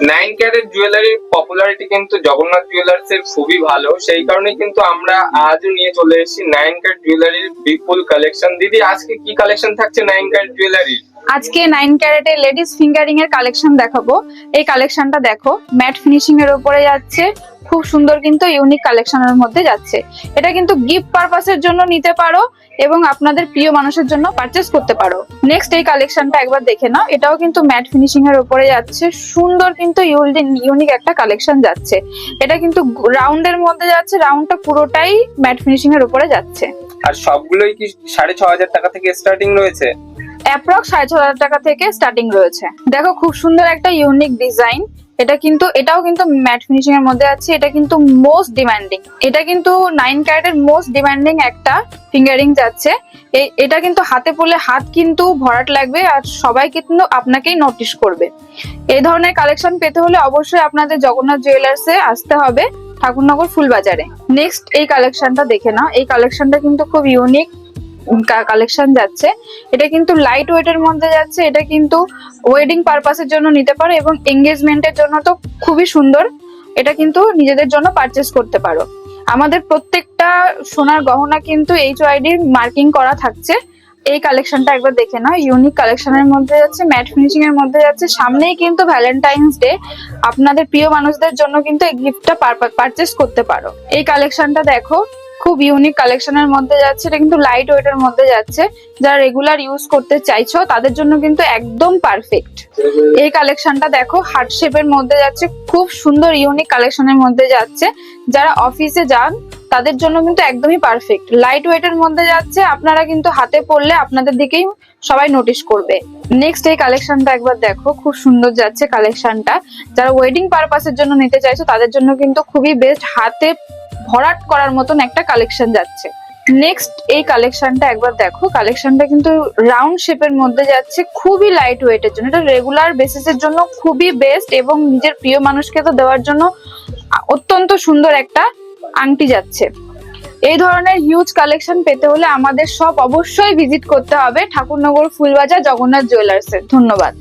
Nine carat জুয়েলারির popularity কিন্তু Jagannath jewellers এর খুবই ভালো, সেই কারণে কিন্তু আমরা আজও নিয়ে চলে এসেছি নাইন ক্যারেট জুয়েলারির বিপুল কালেকশন। দিদি, আজকে কি কালেকশন থাকছে নাইন ক্যারেট জুয়েলারির? আজকে 9 ক্যারেটের লেডিস ফিঙ্গারিং এর কালেকশন দেখাবো। এই কালেকশনটা দেখো, ম্যাট ফিনিশিং এর উপরে যাচ্ছে, খুব সুন্দর কিন্তু ইউনিক কালেকশনের মধ্যে যাচ্ছে। এটা কিন্তু গিফট পারপাসের জন্য নিতে পারো এবং আপনাদের প্রিয় মানুষের জন্য পারচেস করতে পারো। নেক্সট এই কালেকশনটা একবার দেখে নাও, এটাও কিন্তু ম্যাট ফিনিশিং এর উপরে যাচ্ছে, সুন্দর কিন্তু ইউনিক একটা কালেকশন যাচ্ছে। এটা কিন্তু রাউন্ডের মধ্যে যাচ্ছে, রাউন্ডটা পুরোটাই ম্যাট ফিনিশিং এর উপরে যাচ্ছে। আর সবগুলোই কি 6,500 টাকা থেকে স্টার্টিং রয়েছে? অ্যাপ্রক্স 6,500 টাকা থেকে স্টার্টিং রয়েছে। দেখো খুব সুন্দর একটা ইউনিক ডিজাইন। এটাও কিন্তু ম্যাট ফিনিশিং এর মধ্যে আছে। এটা কিন্তু মোস্ট ডিমান্ডিং, এটা কিন্তু 9 ক্যারেটের মোস্ট ডিমান্ডিং একটা ফিঙ্গারিং যাচ্ছে। এটা কিন্তু হাতে পরলে হাত কিন্তু ভরাট লাগবে আর সবাই কিন্তু আপনাকেই নোটিস করবে। এই ধরনের কালেকশন পেতে হলে অবশ্যই আপনাদের জগন্নাথ জুয়েলার্সে আসতে হবে, ঠাকুরনগর ফুলবাজারে। নেক্সট এই কালেকশনটা দেখে নাও, এই কালেকশনটা কিন্তু খুব ইউনিক কালেকশন যাচ্ছে। এটা কিন্তু লাইট ওয়েট এর মধ্যে যাচ্ছে। এটা কিন্তু ওয়েডিং পারপাসের জন্য নিতে পারো এবং এঙ্গেজমেন্টের জন্য তো খুবই সুন্দর। এটা কিন্তু নিজেদের জন্য পারচেস করতে পারো। আমাদের প্রত্যেকটা সোনার গহনা কিন্তু HYD মার্কিং করা থাকছে। এই কালেকশনটা একবার দেখে নাও, ইউনিক কালেকশনের মধ্যে যাচ্ছে, ম্যাট ফিনিশিং এর মধ্যে যাচ্ছে। সামনেই কিন্তু ভ্যালেন্টাইন্স ডে, আপনাদের প্রিয় মানুষদের জন্য কিন্তু এই গিফটটা পারচেস করতে পারো। এই কালেকশনটা দেখো, খুব ইউনিক কালেকশনের মধ্যে যাচ্ছে। এটা কিন্তু লাইট ওয়েট এর মধ্যে যাচ্ছে, যারা রেগুলার ইউজ করতে চাইছো তাদের জন্য কিন্তু একদম পারফেক্ট। এই কালেকশনটা দেখো, হার্ট শেপের মধ্যে যাচ্ছে, খুব সুন্দর ইউনিক কালেকশনের মধ্যে যাচ্ছে। যারা অফিসে যান তাদের জন্য কিন্তু একদমই পারফেক্ট। লাইট ওয়েট এর মধ্যে যাচ্ছে, আপনারা কিন্তু হাতে পরলে আপনাদের দিকেই সবাই নোটিস করবে। নেক্সট এই কালেকশনটা একবার দেখো, খুব সুন্দর যাচ্ছে কালেকশনটা। যারা ওয়েডিং পারপাসের জন্য নিতে চাইছো তাদের জন্য কিন্তু খুবই বেস্ট, হাতে ভরাট করার মতন একটা কালেকশন যাচ্ছে। নেক্সট এই কালেকশনটা একবার দেখো, কালেকশনটা কিন্তু রাউন্ড শেপের মধ্যে যাচ্ছে, খুবই লাইট ওয়েটের জন্য। এটা রেগুলার বেসিসের জন্য খুবই বেস্ট এবং নিজের প্রিয় মানুষকে তো দেওয়ার জন্য অত্যন্ত সুন্দর একটা আংটি যাচ্ছে। এই ধরনের হিউজ কালেকশন পেতে হলে আমাদের শপ অবশ্যই ভিজিট করতে হবে, ঠাকুরনগর ফুলবাজার জগন্নাথ জুয়েলার্সে। ধন্যবাদ।